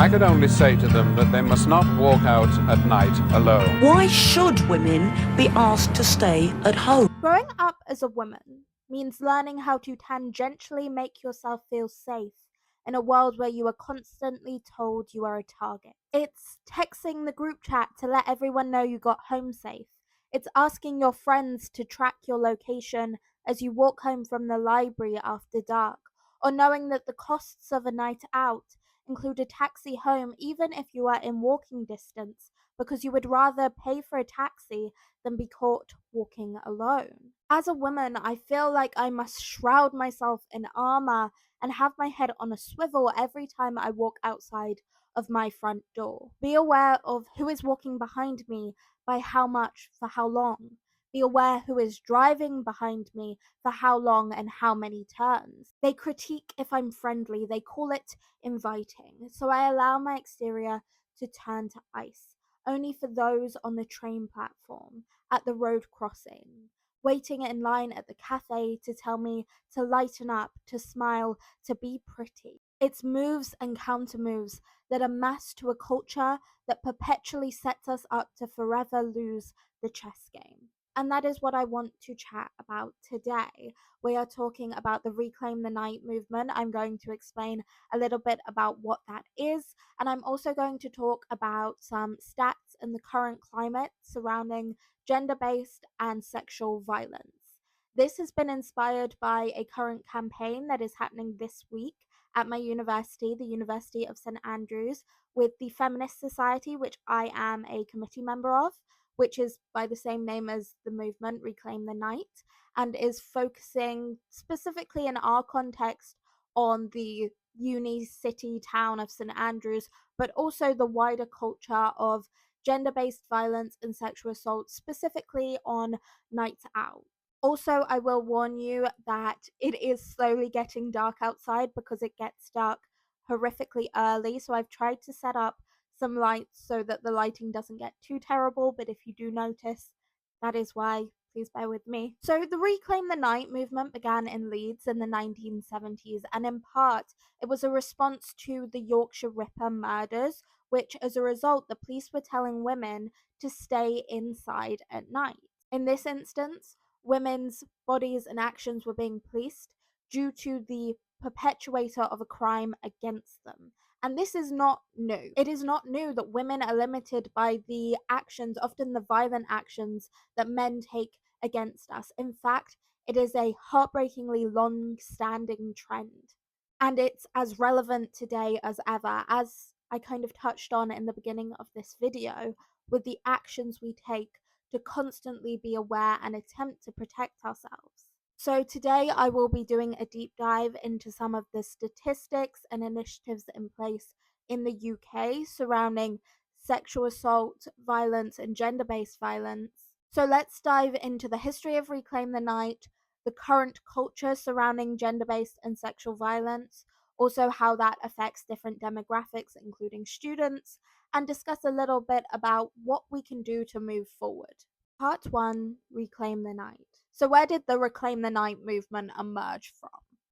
I could only say to them that they must not walk out at night alone. Why should women be asked to stay at home? Growing up as a woman means learning how to tangentially make yourself feel safe in a world where you are constantly told you are a target. It's texting the group chat to let everyone know you got home safe. It's asking your friends to track your location as you walk home from the library after dark, or knowing that the costs of a night out include a taxi home even if you are in walking distance, because you would rather pay for a taxi than be caught walking alone. As a woman, I feel like I must shroud myself in armor and have my head on a swivel every time I walk outside of my front door. Be aware of who is walking behind me, by how much, for how long. Be aware who is driving behind me, for how long and how many turns. They critique if I'm friendly, they call it inviting, so I allow my exterior to turn to ice, only for those on the train platform, at the road crossing, waiting in line at the cafe to tell me to lighten up, to smile, to be pretty. It's moves and counter moves that amass to a culture that perpetually sets us up to forever lose the chess game. And that is what I want to chat about today. We are talking about the Reclaim the Night movement. I'm going to explain a little bit about what that is, and I'm also going to talk about some stats and the current climate surrounding gender-based and sexual violence. This has been inspired by a current campaign that is happening this week at my university, the University of St Andrews, with the Feminist Society, which I am a committee member of, which is by the same name as the movement, Reclaim the Night, and is focusing specifically in our context on the uni city town of St Andrews, but also the wider culture of gender-based violence and sexual assault, specifically on nights out. Also, I will warn you that it is slowly getting dark outside because it gets dark horrifically early, so I've tried to set up some lights so that the lighting doesn't get too terrible, but if you do notice, that is why. Please bear with me. So the Reclaim the Night movement began in Leeds in the 1970s, and in part, it was a response to the Yorkshire Ripper murders, which as a result, the police were telling women to stay inside at night. In this instance, women's bodies and actions were being policed due to the perpetuator of a crime against them. And this is not new. It is not new that women are limited by the actions, often the violent actions, that men take against us. In fact, it is a heartbreakingly long-standing trend. And it's as relevant today as ever, as I kind of touched on in the beginning of this video, with the actions we take to constantly be aware and attempt to protect ourselves. So today I will be doing a deep dive into some of the statistics and initiatives in place in the UK surrounding sexual assault, violence, and gender-based violence. So let's dive into the history of Reclaim the Night, the current culture surrounding gender-based and sexual violence, also how that affects different demographics, including students, and discuss a little bit about what we can do to move forward. Part 1, Reclaim the Night. So where did the Reclaim the Night movement emerge from?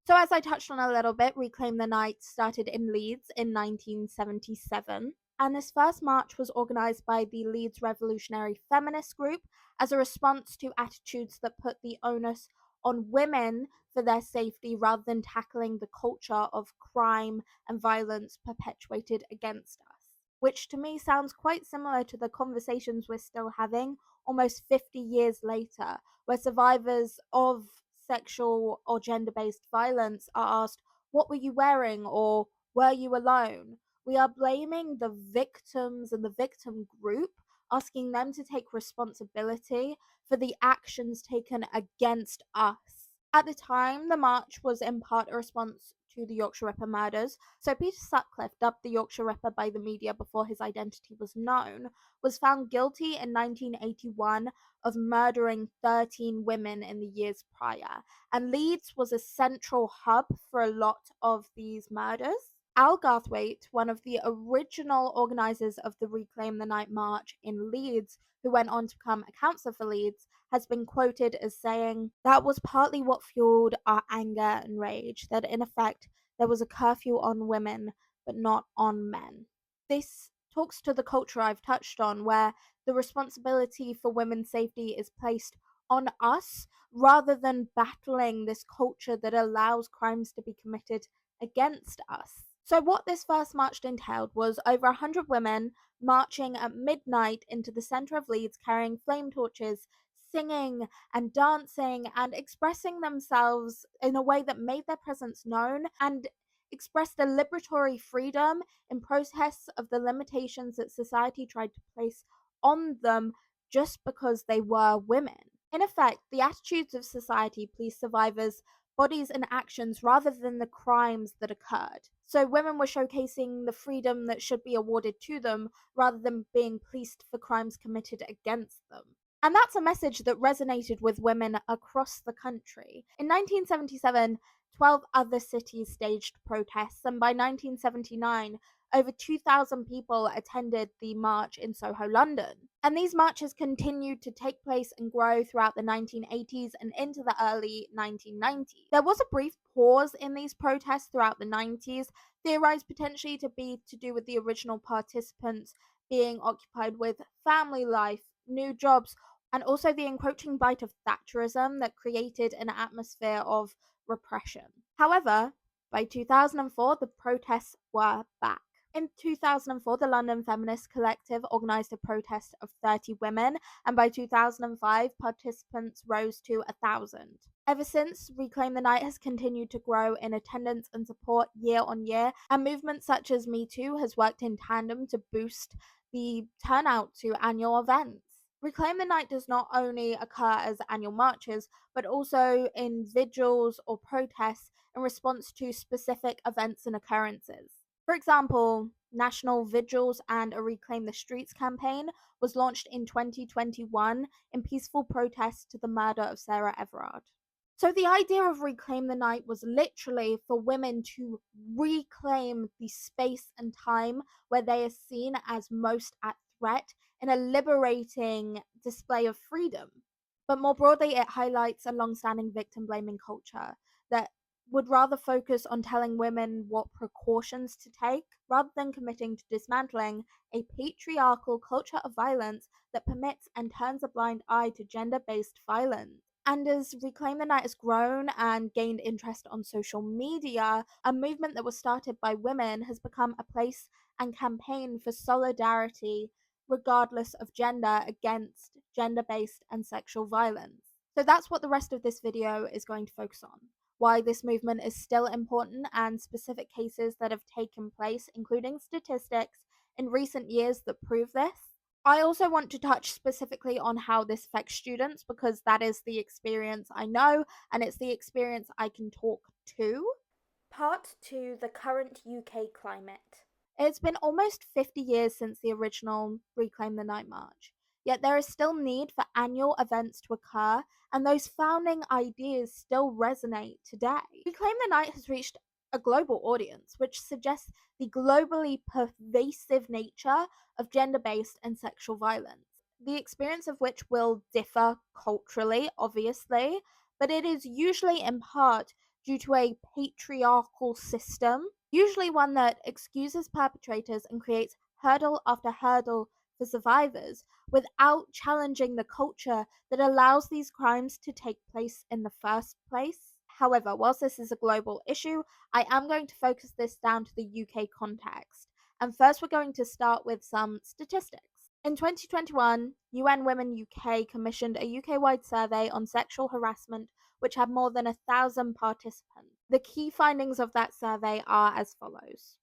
So as I touched on a little bit, Reclaim the Night started in Leeds in 1977, and this first march was organised by the Leeds Revolutionary Feminist Group as a response to attitudes that put the onus on women for their safety rather than tackling the culture of crime and violence perpetuated against us, which to me sounds quite similar to the conversations we're still having almost 50 years later, where survivors of sexual or gender-based violence are asked, what were you wearing, or were you alone? We are blaming the victims and the victim group, asking them to take responsibility for the actions taken against us. At the time, the march was in part a response to the Yorkshire Ripper murders. So Peter Sutcliffe, dubbed the Yorkshire Ripper by the media before his identity was known, was found guilty in 1981 of murdering 13 women in the years prior, and Leeds was a central hub for a lot of these murders. Al Garthwaite, one of the original organisers of the Reclaim the Night March in Leeds, who went on to become a councillor for Leeds, has been quoted as saying, "That was partly what fueled our anger and rage, that in effect there was a curfew on women, but not on men." This talks to the culture I've touched on, where the responsibility for women's safety is placed on us rather than battling this culture that allows crimes to be committed against us. So, what this first march entailed was over 100 women marching at midnight into the centre of Leeds carrying flame torches, singing and dancing and expressing themselves in a way that made their presence known and expressed a liberatory freedom in protest of the limitations that society tried to place on them just because they were women. In effect, the attitudes of society police survivors' bodies and actions rather than the crimes that occurred. So women were showcasing the freedom that should be awarded to them rather than being policed for crimes committed against them. And that's a message that resonated with women across the country. In 1977, 12 other cities staged protests, and by 1979, over 2,000 people attended the march in Soho, London. And these marches continued to take place and grow throughout the 1980s and into the early 1990s. There was a brief pause in these protests throughout the 90s, theorized potentially to be to do with the original participants being occupied with family life, new jobs, and also the encroaching bite of Thatcherism that created an atmosphere of repression. However, by 2004, the protests were back. In 2004, the London Feminist Collective organised a protest of 30 women, and by 2005, participants rose to 1,000. Ever since, Reclaim the Night has continued to grow in attendance and support year on year, and movements such as Me Too has worked in tandem to boost the turnout to annual events. Reclaim the Night does not only occur as annual marches, but also in vigils or protests in response to specific events and occurrences. For example, national vigils and a Reclaim the Streets campaign was launched in 2021 in peaceful protest to the murder of Sarah Everard. So the idea of Reclaim the Night was literally for women to reclaim the space and time where they are seen as most at threat in a liberating display of freedom. But more broadly, it highlights a long-standing victim-blaming culture that would rather focus on telling women what precautions to take rather than committing to dismantling a patriarchal culture of violence that permits and turns a blind eye to gender-based violence. And as Reclaim the Night has grown and gained interest on social media, a movement that was started by women has become a place and campaign for solidarity regardless of gender against gender-based and sexual violence. So that's what the rest of this video is going to focus on. Why this movement is still important and specific cases that have taken place, including statistics in recent years that prove this. I also want to touch specifically on how this affects students because that is the experience I know and it's the experience I can talk to. Part 2: The current UK climate. It's been almost 50 years since the original Reclaim the Night March, yet there is still need for annual events to occur, and those founding ideas still resonate today. Reclaim the Night has reached a global audience, which suggests the globally pervasive nature of gender-based and sexual violence, the experience of which will differ culturally, obviously, but it is usually in part due to a patriarchal system, usually one that excuses perpetrators and creates hurdle after hurdle for survivors without challenging the culture that allows these crimes to take place in the first place. However, whilst this is a global issue, I am going to focus this down to the UK context. And first, we're going to start with some statistics. In 2021, UN Women UK commissioned a UK-wide survey on sexual harassment which had more than 1,000 participants. The key findings of that survey are as follows.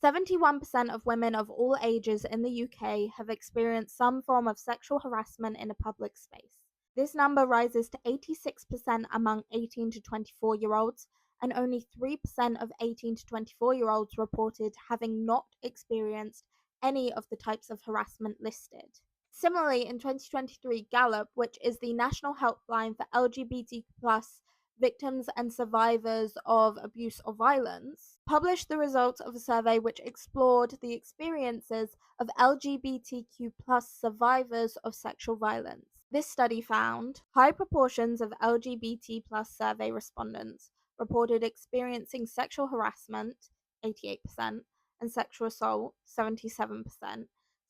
71% of women of all ages in the UK have experienced some form of sexual harassment in a public space. This number rises to 86% among 18 to 24-year-olds, and only 3% of 18 to 24-year-olds reported having not experienced any of the types of harassment listed. Similarly, in 2023, Gallup, which is the national helpline for LGBT+ victims and survivors of abuse or violence, published the results of a survey which explored the experiences of LGBTQ+ survivors of sexual violence. This study found high proportions of LGBT+ survey respondents reported experiencing sexual harassment, 88%, and sexual assault, 77%,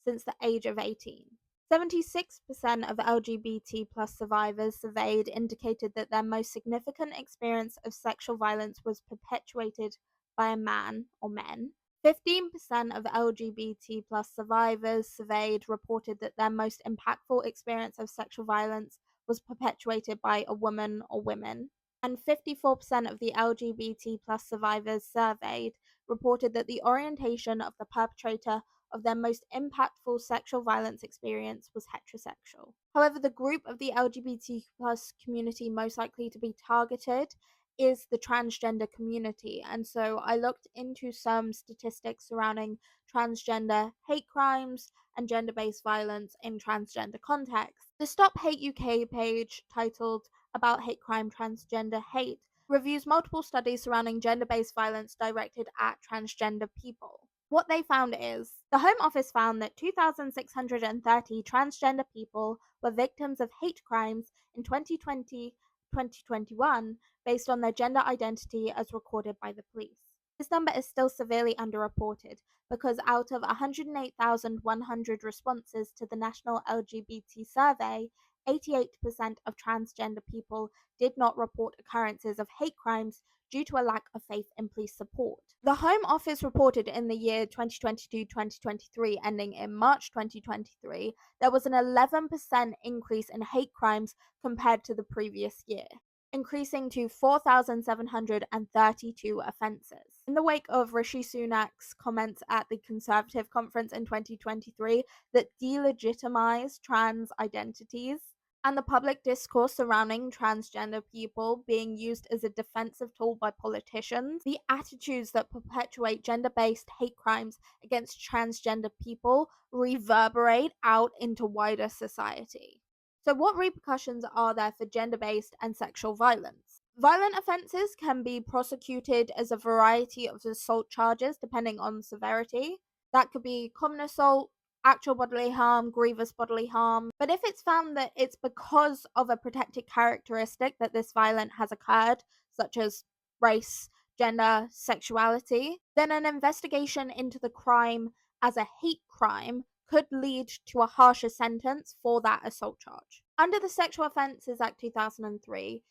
since the age of 18. 76% of LGBT plus survivors surveyed indicated that their most significant experience of sexual violence was perpetuated by a man or men. 15% of LGBT plus survivors surveyed reported that their most impactful experience of sexual violence was perpetuated by a woman or women. And 54% of the LGBT plus survivors surveyed reported that the orientation of the perpetrator of their most impactful sexual violence experience was heterosexual. However, the group of the LGBT plus community most likely to be targeted is the transgender community. And so I looked into some statistics surrounding transgender hate crimes and gender-based violence in transgender context. The Stop Hate UK page, titled About Hate Crime Transgender Hate, reviews multiple studies surrounding gender-based violence directed at transgender people. What they found is the Home Office found that 2,630 transgender people were victims of hate crimes in 2020-2021 based on their gender identity as recorded by the police. This number is still severely underreported because out of 108,100 responses to the National LGBT Survey, 88% of transgender people did not report occurrences of hate crimes due to a lack of faith in police support. The Home Office reported in the year 2022-2023, ending in March 2023, there was an 11% increase in hate crimes compared to the previous year, increasing to 4,732 offences. In the wake of Rishi Sunak's comments at the Conservative conference in 2023 that delegitimised trans identities, and the public discourse surrounding transgender people being used as a defensive tool by politicians, the attitudes that perpetuate gender-based hate crimes against transgender people reverberate out into wider society. So what repercussions are there for gender-based and sexual violence? Violent offences can be prosecuted as a variety of assault charges depending on severity. That could be common assault, actual bodily harm, grievous bodily harm. But if it's found that it's because of a protected characteristic that this violence has occurred, such as race, gender, sexuality, then an investigation into the crime as a hate crime could lead to a harsher sentence for that assault charge. Under the Sexual Offences Act 2003,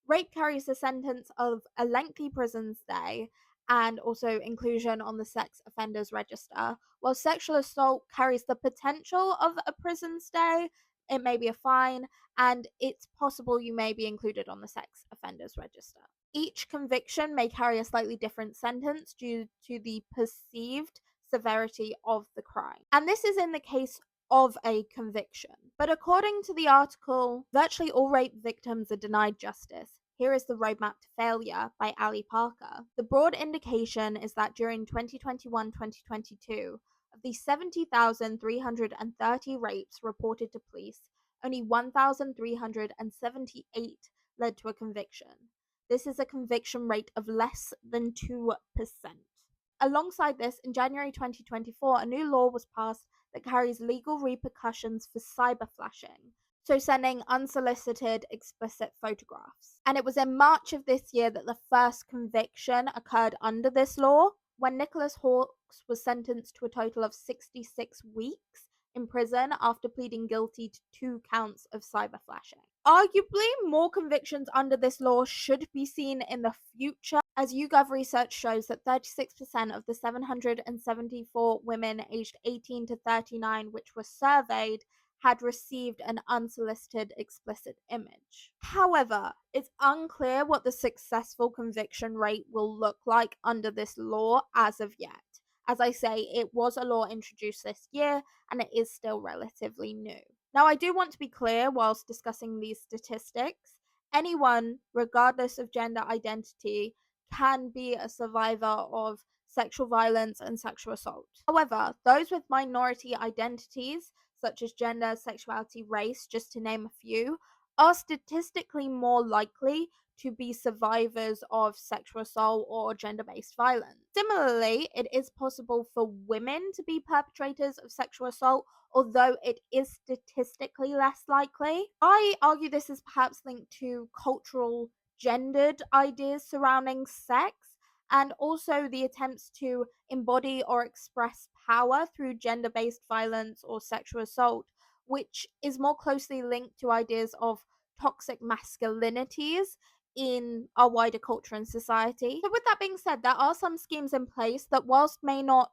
rape carries a sentence of a lengthy prison stay and also inclusion on the sex offenders register, while sexual assault carries the potential of a prison stay. It may be a fine, and it's possible you may be included on the sex offenders register. Each conviction may carry a slightly different sentence due to the perceived severity of the crime. And this is in the case of a conviction. But according to the article, virtually all rape victims are denied justice. Here is the Roadmap to Failure by Ali Parker. The broad indication is that during 2021-2022, of the 70,330 rapes reported to police, only 1,378 led to a conviction. This is a conviction rate of less than 2%. Alongside this, in January 2024, a new law was passed that carries legal repercussions for cyber flashing, so sending unsolicited explicit photographs. And it was in March of this year that the first conviction occurred under this law, when Nicholas Hawkes was sentenced to a total of 66 weeks in prison after pleading guilty to 2 counts of cyber flashing. Arguably, more convictions under this law should be seen in the future, as YouGov research shows that 36% of the 774 women aged 18 to 39 which were surveyed had received an unsolicited explicit image. However, it's unclear what the successful conviction rate will look like under this law as of yet. As I say, it was a law introduced this year, and it is still relatively new. Now, I do want to be clear whilst discussing these statistics, anyone, regardless of gender identity, can be a survivor of sexual violence and sexual assault. However, those with minority identities, such as gender, sexuality, race, just to name a few, are statistically more likely to be survivors of sexual assault or gender-based violence. Similarly, it is possible for women to be perpetrators of sexual assault, although it is statistically less likely. I argue this is perhaps linked to cultural gendered ideas surrounding sex, and also the attempts to embody or express power through gender based violence or sexual assault, which is more closely linked to ideas of toxic masculinities in our wider culture and society. So, with that being said, there are some schemes in place that, whilst may not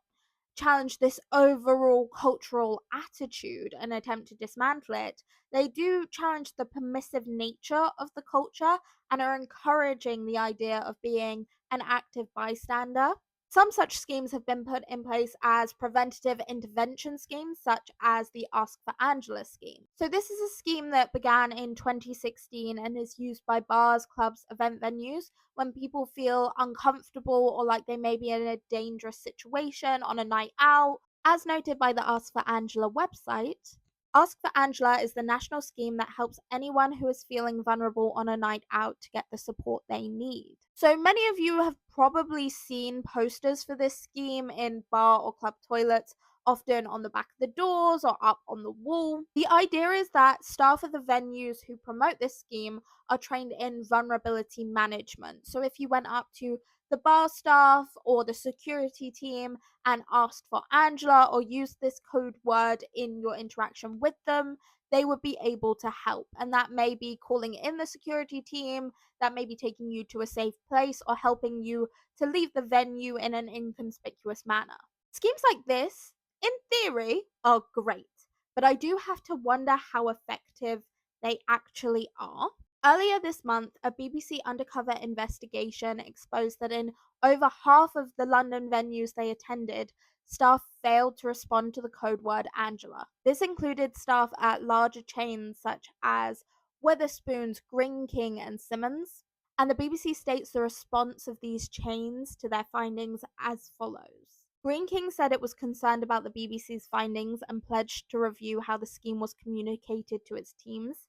challenge this overall cultural attitude and attempt to dismantle it, they do challenge the permissive nature of the culture and are encouraging the idea of being an active bystander. Some such schemes have been put in place as preventative intervention schemes, such as the Ask for Angela scheme. So, this is a scheme that began in 2016 and is used by bars, clubs, event venues when people feel uncomfortable or like they may be in a dangerous situation on a night out. As noted by the Ask for Angela website, Ask for Angela is the national scheme that helps anyone who is feeling vulnerable on a night out to get the support they need. So many of you have probably seen posters for this scheme in bar or club toilets, often on the back of the doors or up on the wall. The idea is that staff of the venues who promote this scheme are trained in vulnerability management. So if you went up to the bar staff or the security team and asked for Angela or used this code word in your interaction with them, they would be able to help. And that may be calling in the security team, that may be taking you to a safe place, or helping you to leave the venue in an inconspicuous manner. Schemes like this, in theory, are great, but I do have to wonder how effective they actually are. Earlier this month, a BBC undercover investigation exposed that in over half of the London venues they attended, staff failed to respond to the code word Angela. This included staff at larger chains such as Wetherspoons, Green King, and Simmons. And the BBC states the response of these chains to their findings as follows. Green King said it was concerned about the BBC's findings and pledged to review how the scheme was communicated to its teams.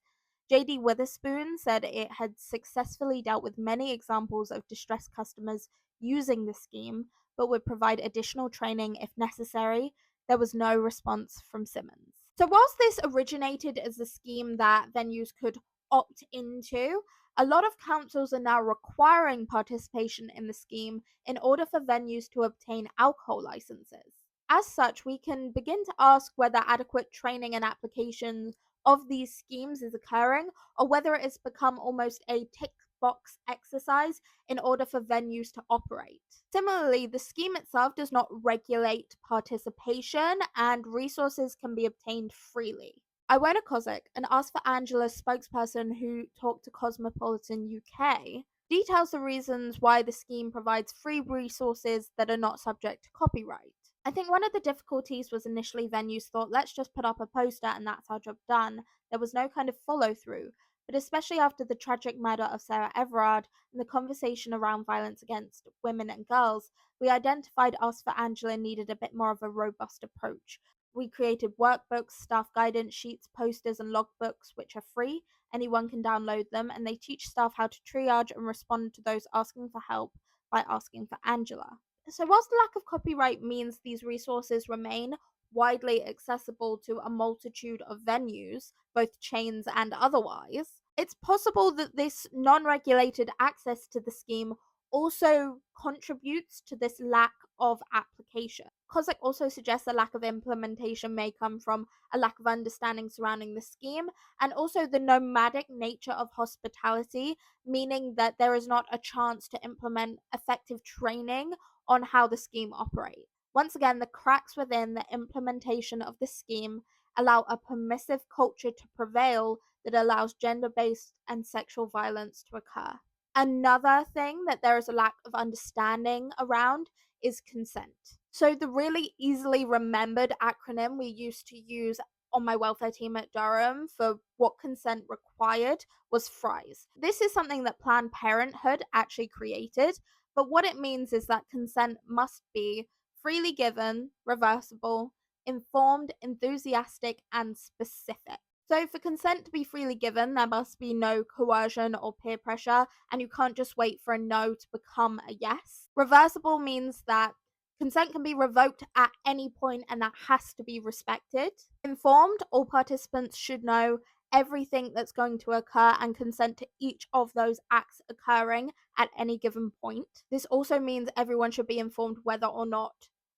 JD Witherspoon said it had successfully dealt with many examples of distressed customers using the scheme, but would provide additional training if necessary. There was no response from Simmons. So, whilst this originated as a scheme that venues could opt into, a lot of councils are now requiring participation in the scheme in order for venues to obtain alcohol licenses. As such, we can begin to ask whether adequate training and application of these schemes is occurring, or whether it has become almost a tick box exercise in order for venues to operate. Similarly, the scheme itself does not regulate participation, and resources can be obtained freely. Iwona Kozak, an Ask for Angela spokesperson who talked to Cosmopolitan UK, details the reasons why the scheme provides free resources that are not subject to copyright. I think one of the difficulties was initially venues thought, let's just put up a poster and that's our job done. There was no kind of follow through. But especially after the tragic murder of Sarah Everard and the conversation around violence against women and girls, we identified Ask for Angela needed a bit more of a robust approach. We created workbooks, staff guidance sheets, posters, and logbooks, which are free. Anyone can download them, and they teach staff how to triage and respond to those asking for help by asking for Angela. So, whilst the lack of copyright means these resources remain widely accessible to a multitude of venues, both chains and otherwise, it's possible that this non regulated access to the scheme also contributes to this lack of application. Kozak also suggests a lack of implementation may come from a lack of understanding surrounding the scheme, and also the nomadic nature of hospitality, meaning that there is not a chance to implement effective training on how the scheme operates. Once again, the cracks within the implementation of the scheme allow a permissive culture to prevail that allows gender-based and sexual violence to occur. Another thing that there is a lack of understanding around is consent. So the really easily remembered acronym we used to use on my welfare team at Durham for what consent required was FRIES. This is something that Planned Parenthood actually created, but what it means is that consent must be freely given, reversible, informed, enthusiastic, and specific. So, for consent to be freely given, there must be no coercion or peer pressure, and you can't just wait for a no to become a yes. Reversible means that consent can be revoked at any point, and that has to be respected. Informed, all participants should know everything that's going to occur and consent to each of those acts occurring at any given point. This also means everyone should be informed whether or not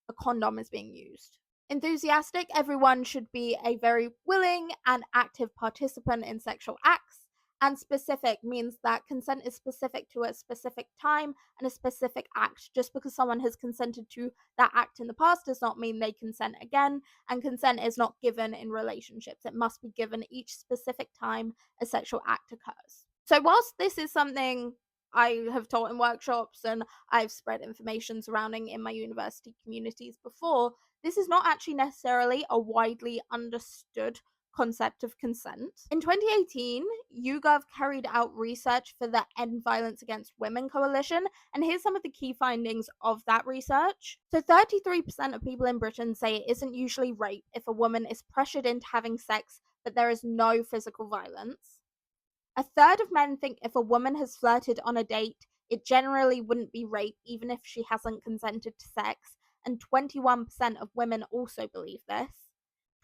a condom is being used. Enthusiastic, everyone should be a very willing and active participant in sexual acts. And specific means that consent is specific to a specific time and a specific act. Just because someone has consented to that act in the past does not mean they consent again, and consent is not given in relationships. It must be given each specific time a sexual act occurs. So whilst this is something I have taught in workshops and I've spread information surrounding in my university communities before, this is not actually necessarily a widely understood concept of consent. In 2018, YouGov carried out research for the End Violence Against Women Coalition, and here's some of the key findings of that research. So 33% of people in Britain say it isn't usually rape if a woman is pressured into having sex, but there is no physical violence. A third of men think if a woman has flirted on a date, it generally wouldn't be rape even if she hasn't consented to sex, and 21% of women also believe this.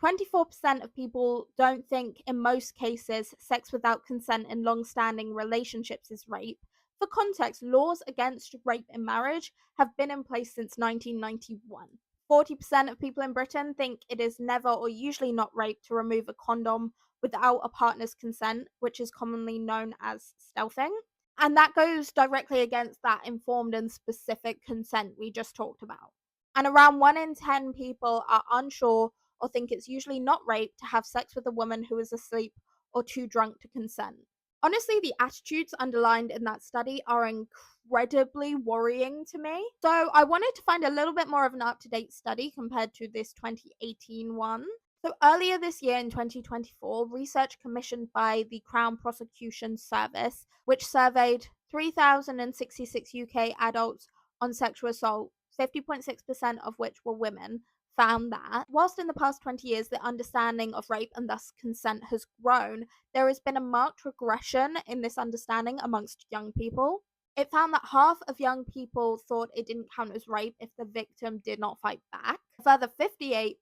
24% of people don't think, in most cases, sex without consent in long-standing relationships is rape. For context, laws against rape in marriage have been in place since 1991. 40% of people in Britain think it is never or usually not rape to remove a condom without a partner's consent, which is commonly known as stealthing. And that goes directly against that informed and specific consent we just talked about. And around 1 in 10 people are unsure or think it's usually not rape to have sex with a woman who is asleep or too drunk to consent. Honestly, the attitudes underlined in that study are incredibly worrying to me. So I wanted to find a little bit more of an up-to-date study compared to this 2018 one. So earlier this year in 2024, research commissioned by the Crown Prosecution Service, which surveyed 3,066 UK adults on sexual assault, 50.6% of which were women, found that whilst in the past 20 years the understanding of rape and thus consent has grown, there has been a marked regression in this understanding amongst young people. It found that half of young people thought it didn't count as rape if the victim did not fight back. A further 58%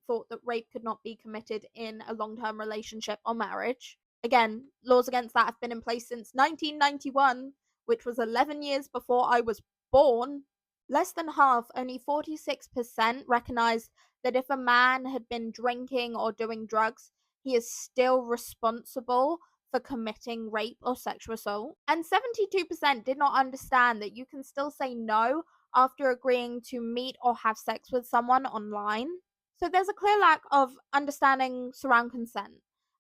thought that rape could not be committed in a long-term relationship or marriage. Again, laws against that have been in place since 1991, which was 11 years before I was born. Less than half, only 46%, recognized that if a man had been drinking or doing drugs, he is still responsible for committing rape or sexual assault. And 72% did not understand that you can still say no after agreeing to meet or have sex with someone online. So there's a clear lack of understanding surround consent,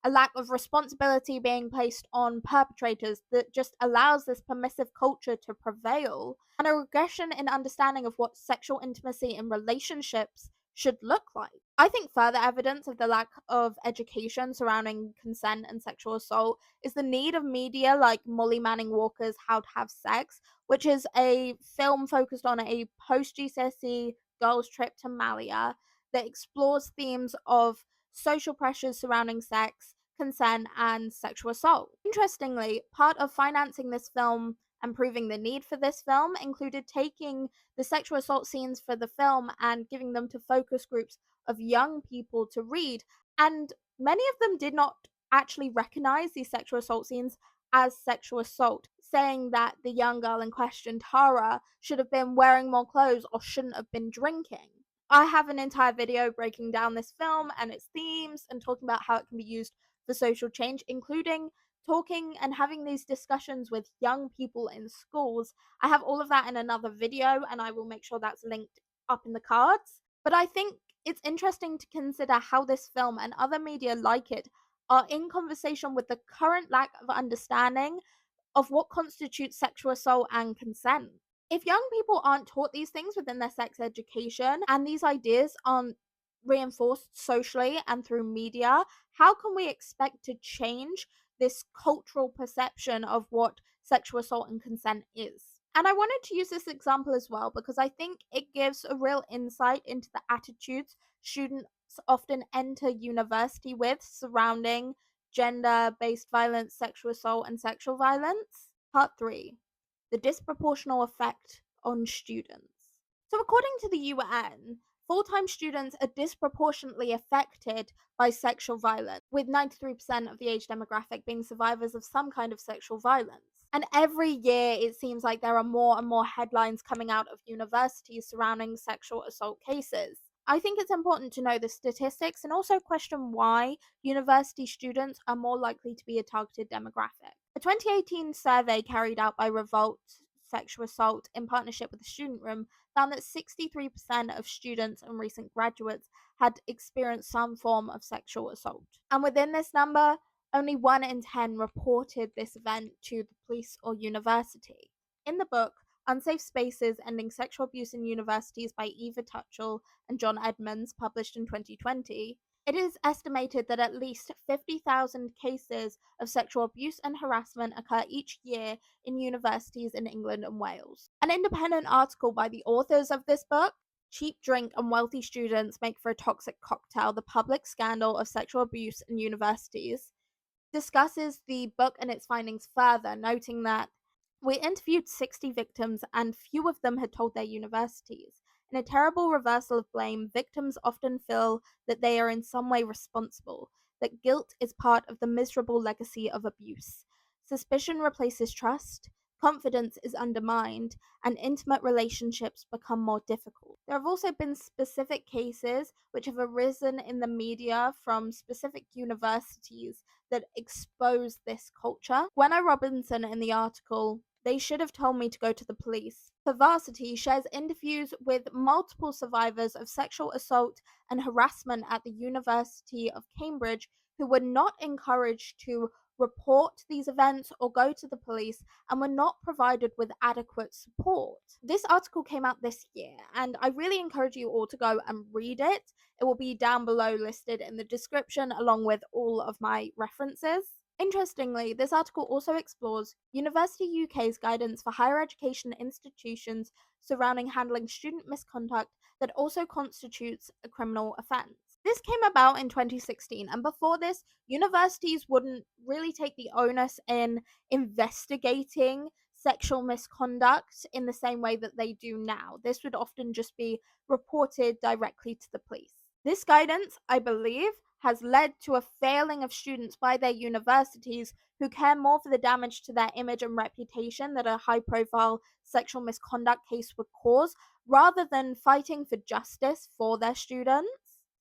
a lack of responsibility being placed on perpetrators that just allows this permissive culture to prevail, and a regression in understanding of what sexual intimacy in relationships should look like. I think further evidence of the lack of education surrounding consent and sexual assault is the need of media like Molly Manning Walker's How to Have Sex, which is a film focused on a post-GCSE girls' trip to Malia that explores themes of social pressures surrounding sex, consent, and sexual assault. Interestingly, part of financing this film and proving the need for this film included taking the sexual assault scenes for the film and giving them to focus groups of young people to read. And many of them did not actually recognize these sexual assault scenes as sexual assault, saying that the young girl in question, Tara, should have been wearing more clothes or shouldn't have been drinking. I have an entire video breaking down this film and its themes and talking about how it can be used for social change, including talking and having these discussions with young people in schools. I have all of that in another video and I will make sure that's linked up in the cards. But I think it's interesting to consider how this film and other media like it are in conversation with the current lack of understanding of what constitutes sexual assault and consent. If young people aren't taught these things within their sex education and these ideas aren't reinforced socially and through media, how can we expect to change this cultural perception of what sexual assault and consent is? And I wanted to use this example as well because I think it gives a real insight into the attitudes students often enter university with surrounding gender-based violence, sexual assault, and sexual violence. Part 3. The disproportional effect on students. So according to the UN, Full-time students are disproportionately affected by sexual violence, with 93% of the age demographic being survivors of some kind of sexual violence. And every year, it seems like there are more and more headlines coming out of universities surrounding sexual assault cases. I think it's important to know the statistics and also question why university students are more likely to be a targeted demographic. A 2018 survey carried out by Revolt Sexual Assault in partnership with the Student Room found that 63% of students and recent graduates had experienced some form of sexual assault. And within this number, only 1 in 10 reported this event to the police or university. In the book, Unsafe Spaces Ending Sexual Abuse in Universities by Eva Tuchel and John Edmonds, published in 2020, it is estimated that at least 50,000 cases of sexual abuse and harassment occur each year in universities in England and Wales. An independent article by the authors of this book, Cheap Drink and Wealthy Students Make for a Toxic Cocktail: The Public Scandal of Sexual Abuse in Universities, discusses the book and its findings further, noting that we interviewed 60 victims and few of them had told their universities. In a terrible reversal of blame, victims often feel that they are in some way responsible, that guilt is part of the miserable legacy of abuse. Suspicion replaces trust, confidence is undermined, and intimate relationships become more difficult. There have also been specific cases which have arisen in the media from specific universities that expose this culture. Gwenna Robinson in the article, "They Should Have Told Me to Go to the Police" for Varsity, shares interviews with multiple survivors of sexual assault and harassment at the University of Cambridge who were not encouraged to report these events or go to the police and were not provided with adequate support. This article came out this year, and I really encourage you all to go and read it. It will be down below listed in the description along with all of my references. Interestingly, this article also explores University UK's guidance for higher education institutions surrounding handling student misconduct that also constitutes a criminal offence. This came about in 2016, and before this, universities wouldn't really take the onus in investigating sexual misconduct in the same way that they do now. This would often just be reported directly to the police. This guidance, I believe, has led to a failing of students by their universities who care more for the damage to their image and reputation that a high-profile sexual misconduct case would cause, rather than fighting for justice for their students.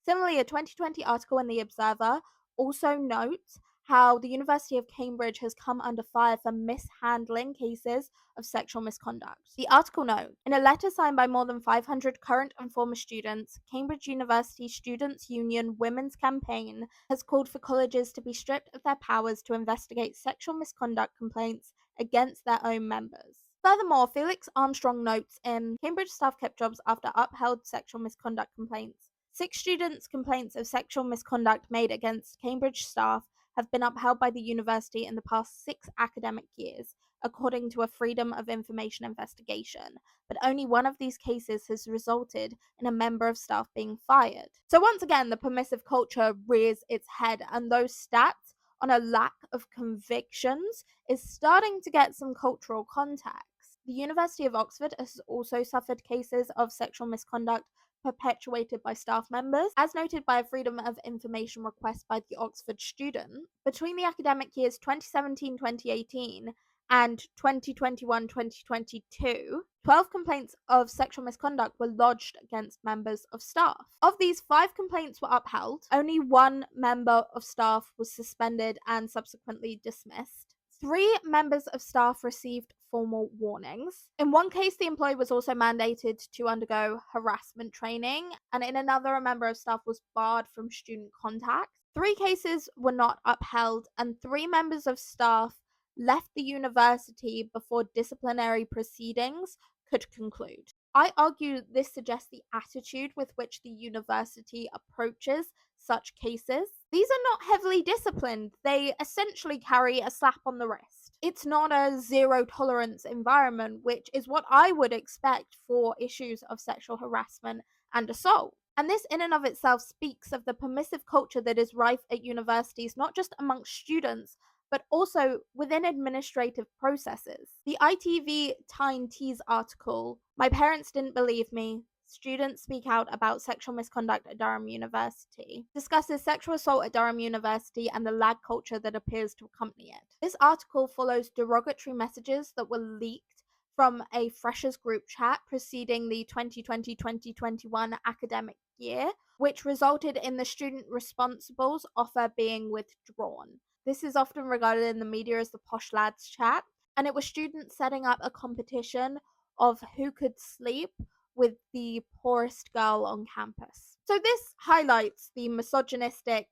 Similarly, a 2020 article in The Observer also notes how the University of Cambridge has come under fire for mishandling cases of sexual misconduct. The article notes, in a letter signed by more than 500 current and former students, Cambridge University Students' Union Women's Campaign has called for colleges to be stripped of their powers to investigate sexual misconduct complaints against their own members. Furthermore, Felix Armstrong notes in Cambridge staff kept jobs after upheld sexual misconduct complaints. 6 students' complaints of sexual misconduct made against Cambridge staff have been upheld by the university in the past 6 academic years, according to a Freedom of Information investigation, but only one of these cases has resulted in a member of staff being fired. So once again, the permissive culture rears its head, and those stats on a lack of convictions is starting to get some cultural context. The University of Oxford has also suffered cases of sexual misconduct perpetuated by staff members, as noted by a Freedom of Information request by the Oxford student. Between the academic years 2017-2018 and 2021-2022, 12 complaints of sexual misconduct were lodged against members of staff. Of these, 5 complaints were upheld. Only 1 member of staff was suspended and subsequently dismissed. 3 members of staff received formal warnings. In one case, the employee was also mandated to undergo harassment training, and in another, a member of staff was barred from student contact. 3 cases were not upheld, and 3 members of staff left the university before disciplinary proceedings could conclude. I argue this suggests the attitude with which the university approaches such cases. These are not heavily disciplined. They essentially carry a slap on the wrist. It's not a zero tolerance environment, which is what I would expect for issues of sexual harassment and assault. And this in and of itself speaks of the permissive culture that is rife at universities, not just amongst students, but also within administrative processes. The ITV Tyne Tees article, "My Parents Didn't Believe Me, Students Speak Out About Sexual Misconduct at Durham University, discusses sexual assault at Durham University and the lag culture that appears to accompany it. This article follows derogatory messages that were leaked from a freshers group chat preceding the 2020-2021 academic year, which resulted in the student responsible's offer being withdrawn. This is often regarded in the media as the posh lads chat, and it was students setting up a competition of who could sleep with the poorest girl on campus. So this highlights the misogynistic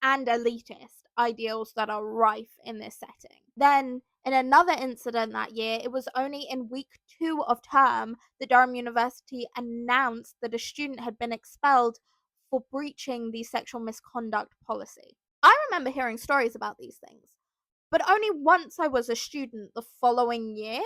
and elitist ideals that are rife in this setting. Then, in another incident that year, it was only in week 2 of term that Durham University announced that a student had been expelled for breaching the sexual misconduct policy. I remember hearing stories about these things, but only once I was a student the following year.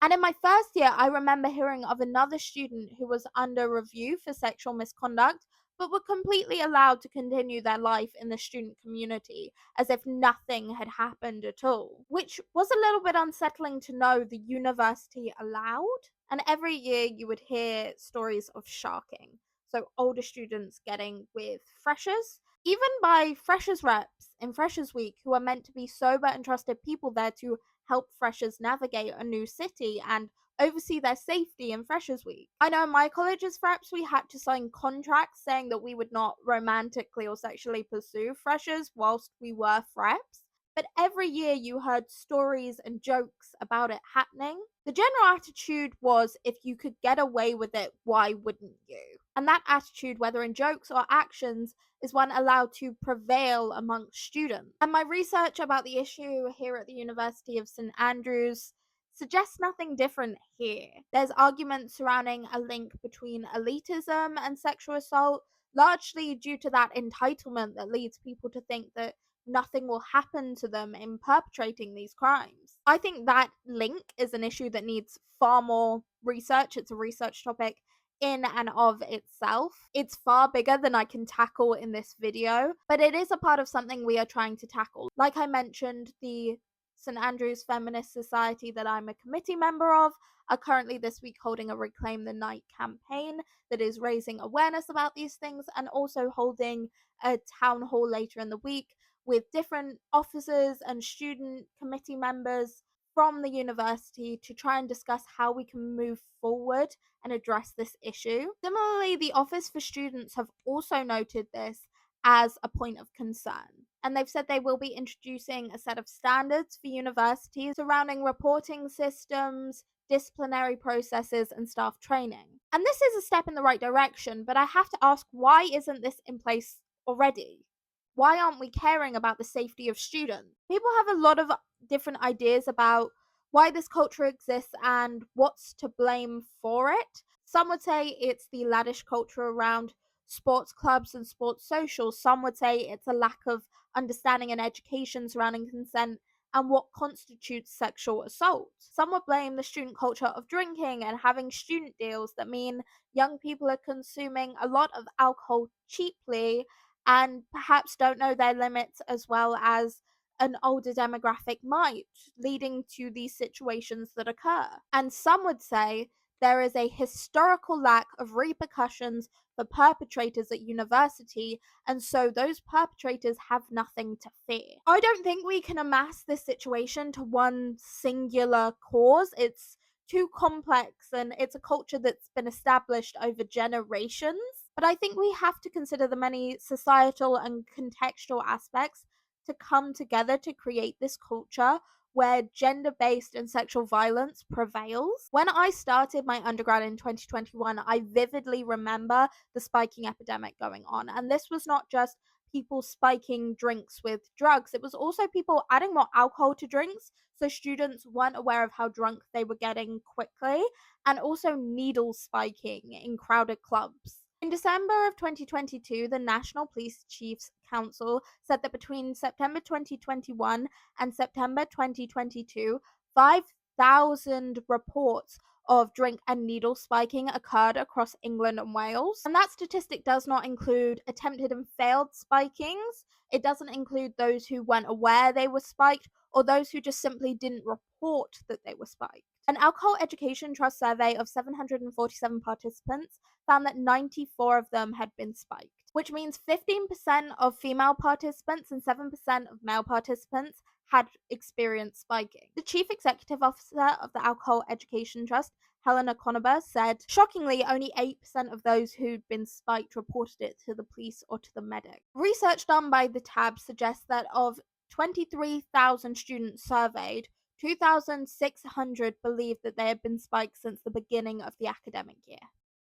And in my first year, I remember hearing of another student who was under review for sexual misconduct, but were completely allowed to continue their life in the student community as if nothing had happened at all, which was a little bit unsettling to know the university allowed. And every year you would hear stories of sharking. So older students getting with freshers, even by freshers reps in Freshers Week, who are meant to be sober and trusted people there to help freshers navigate a new city and oversee their safety in Freshers Week. I know in my college's reps we had to sign contracts saying that we would not romantically or sexually pursue freshers whilst we were freps, but every year you heard stories and jokes about it happening. The general attitude was, if you could get away with it, why wouldn't you? And that attitude, whether in jokes or actions, is one allowed to prevail amongst students. And my research about the issue here at the University of St Andrews suggests nothing different here. There's arguments surrounding a link between elitism and sexual assault, largely due to that entitlement that leads people to think that nothing will happen to them in perpetrating these crimes. I think that link is an issue that needs far more research. It's a research topic in and of itself. It's far bigger than I can tackle in this video, but it is a part of something we are trying to tackle. Like I mentioned, the St Andrews Feminist Society that I'm a committee member of are currently this week holding a Reclaim the Night campaign that is raising awareness about these things, and also holding a town hall later in the week with different officers and student committee members from the university to try and discuss how we can move forward and address this issue. Similarly, the Office for Students have also noted this as a point of concern, and they've said they will be introducing a set of standards for universities surrounding reporting systems, disciplinary processes, and staff training. And this is a step in the right direction, but I have to ask, why isn't this in place already? Why aren't we caring about the safety of students? People have a lot of different ideas about why this culture exists and what's to blame for it. Some would say it's the laddish culture around sports clubs and sports socials. Some would say it's a lack of understanding and education surrounding consent and what constitutes sexual assault. Some would blame the student culture of drinking and having student deals that mean young people are consuming a lot of alcohol cheaply and perhaps don't know their limits as well as an older demographic might, leading to these situations that occur. And some would say there is a historical lack of repercussions for perpetrators at university, and so those perpetrators have nothing to fear. I don't think we can amass this situation to one singular cause. It's too complex, and it's a culture that's been established over generations. But I think we have to consider the many societal and contextual aspects to come together to create this culture where gender-based and sexual violence prevails. When I started my undergrad in 2021, I vividly remember the spiking epidemic going on. And this was not just people spiking drinks with drugs, it was also people adding more alcohol to drinks, so students weren't aware of how drunk they were getting quickly, and also needle spiking in crowded clubs. In December of 2022, the National Police Chiefs Council said that between September 2021 and September 2022, 5,000 reports of drink and needle spiking occurred across England and Wales. And that statistic does not include attempted and failed spikings. It doesn't include those who weren't aware they were spiked or those who just simply didn't report that they were spiked. An alcohol education trust survey of 747 participants found that 94 of them had been spiked, which means 15% of female participants and 7% of male participants had experienced spiking. The chief executive officer of the Alcohol Education Trust, Helena Conover, said, shockingly, only 8% of those who'd been spiked reported it to the police or to the medic. Research done by the TAB suggests that of 23,000 students surveyed, 2,600 believed that they had been spiked since the beginning of the academic year.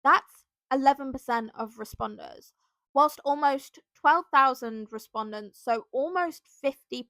That's 11% of responders, whilst almost 12,000 respondents, so almost 50%,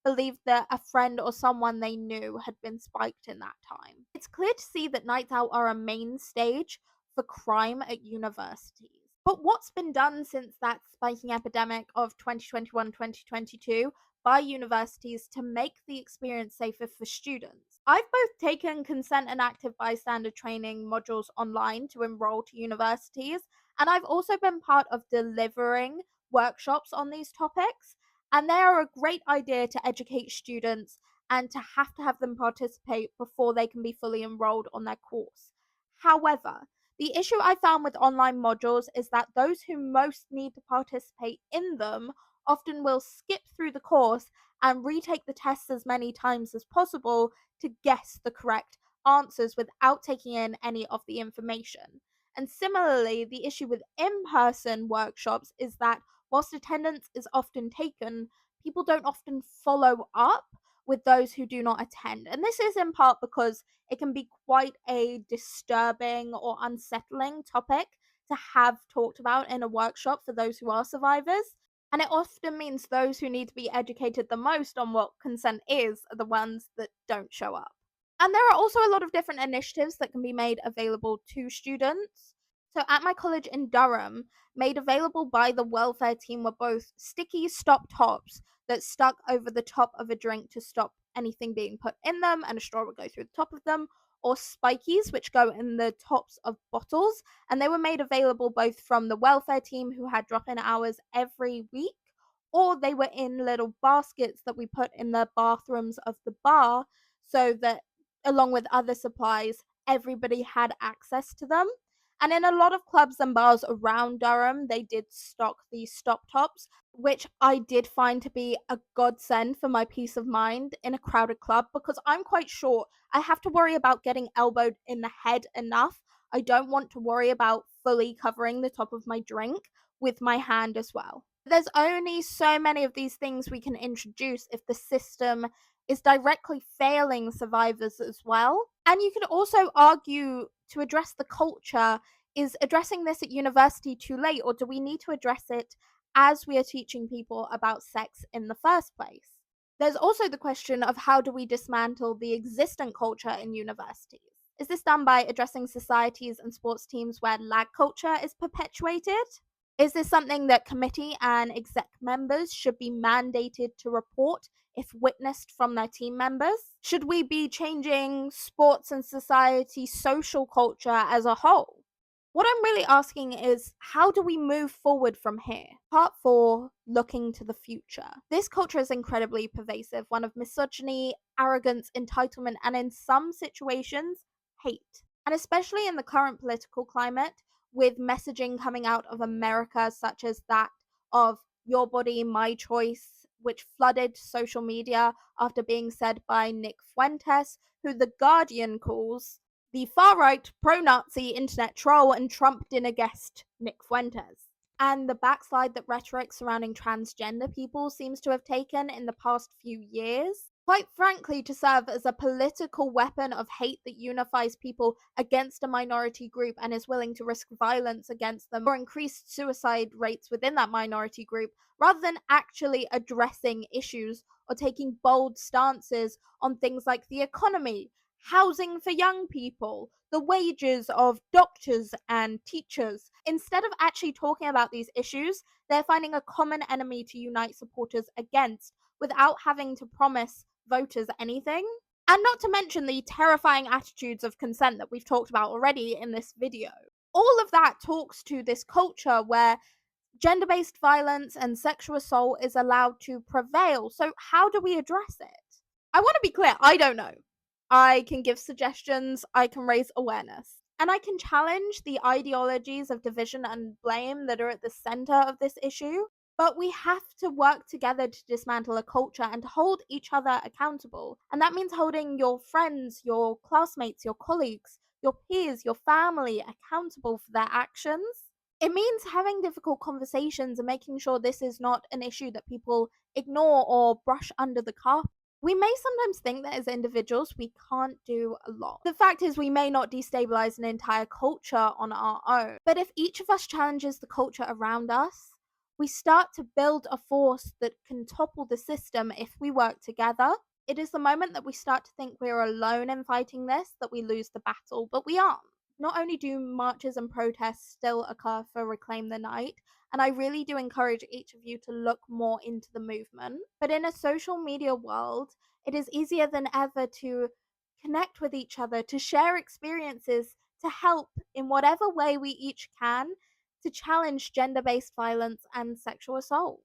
believed that a friend or someone they knew had been spiked in that time. It's clear to see that nights out are a main stage for crime at universities. But what's been done since that spiking epidemic of 2021-2022 by universities to make the experience safer for students? I've both taken consent and active bystander training modules online to enroll to universities, and I've also been part of delivering workshops on these topics, and they are a great idea to educate students and to have them participate before they can be fully enrolled on their course. However, the issue I found with online modules is that those who most need to participate in them often will skip through the course and retake the tests as many times as possible to guess the correct answers without taking in any of the information. And similarly, the issue with in-person workshops is that whilst attendance is often taken, people don't often follow up with those who do not attend. And this is in part because it can be quite a disturbing or unsettling topic to have talked about in a workshop for those who are survivors. And it often means those who need to be educated the most on what consent is are the ones that don't show up. And there are also a lot of different initiatives that can be made available to students. So at my college in Durham, made available by the welfare team were both sticky stop tops that stuck over the top of a drink to stop anything being put in them and a straw would go through the top of them, or spikies which go in the tops of bottles, and they were made available both from the welfare team who had drop-in hours every week, or they were in little baskets that we put in the bathrooms of the bar so that along with other supplies everybody had access to them. And in a lot of clubs and bars around Durham, they did stock these stop tops, which I did find to be a godsend for my peace of mind in a crowded club, because I'm quite short. I have to worry about getting elbowed in the head enough. I don't want to worry about fully covering the top of my drink with my hand as well. There's only so many of these things we can introduce if the system is directly failing survivors as well. And you could also argue to address the culture, is addressing this at university too late, or do we need to address it as we are teaching people about sex in the first place? There's also the question of how do we dismantle the existent culture in universities? Is this done by addressing societies and sports teams where lag culture is perpetuated? Is this something that committee and exec members should be mandated to report if witnessed from their team members? Should we be changing sports and society social culture as a whole? What I'm really asking is, how do we move forward from here? Part 4, looking to the future. This culture is incredibly pervasive, one of misogyny, arrogance, entitlement, and in some situations, hate. And especially in the current political climate, with messaging coming out of America, such as that of your body, my choice, which flooded social media after being said by Nick Fuentes, who The Guardian calls the far-right, pro-Nazi internet troll and Trump dinner guest Nick Fuentes. And the backslide that rhetoric surrounding transgender people seems to have taken in the past few years, quite frankly, to serve as a political weapon of hate that unifies people against a minority group and is willing to risk violence against them or increased suicide rates within that minority group, rather than actually addressing issues or taking bold stances on things like the economy, housing for young people, the wages of doctors and teachers. Instead of actually talking about these issues, they're finding a common enemy to unite supporters against without having to promise voters anything. And not to mention the terrifying attitudes of consent that we've talked about already in this video. All of that talks to this culture where gender-based violence and sexual assault is allowed to prevail. So how do we address it? I want to be clear, I don't know. I can give suggestions, I can raise awareness. And I can challenge the ideologies of division and blame that are at the center of this issue. But we have to work together to dismantle a culture and to hold each other accountable. And that means holding your friends, your classmates, your colleagues, your peers, your family accountable for their actions. It means having difficult conversations and making sure this is not an issue that people ignore or brush under the carpet. We may sometimes think that as individuals we can't do a lot. The fact is, we may not destabilize an entire culture on our own. But if each of us challenges the culture around us, we start to build a force that can topple the system if we work together. It is the moment that we start to think we're alone in fighting this that we lose the battle, but we aren't. Not only do marches and protests still occur for Reclaim the Night, and I really do encourage each of you to look more into the movement, but in a social media world, it is easier than ever to connect with each other, to share experiences, to help in whatever way we each can to challenge gender based violence and sexual assault.